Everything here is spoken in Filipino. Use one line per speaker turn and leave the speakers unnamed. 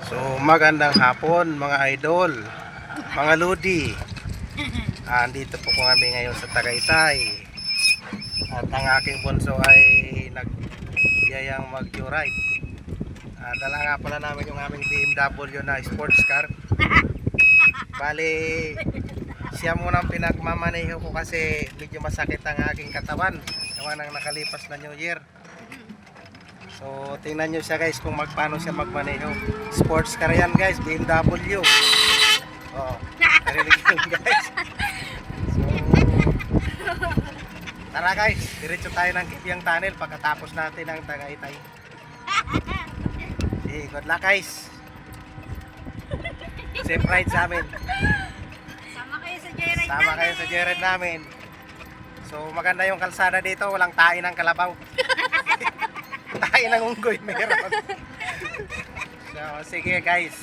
So magandang hapon mga idol, mga lodi. Andito po kami ngayon sa Tagaytay. At ang aking bunso ay nagyayang mag-joyride. Dala nga pala namin yung aming BMW na sports car. Bali, siya munang pinagmamaneho ko kasi medyo masakit ang aking katawan. Gawa ng nakalipas na New Year. So tingnan nyo siya guys kung paano siya magmaneho. Sports car yan guys, BMW. Oh, narinig nyo guys. Tara guys, diretso tayo ng Kibyang Tunnel pagkatapos natin ang Tagaytay. Good luck guys. Safe ride sa amin.
Sama kayo sa joyride
Sama kayo sa joyride namin. So maganda yung kalsada dito, walang tae ng kalabaw. Tae ng unggoy meron. So sige guys.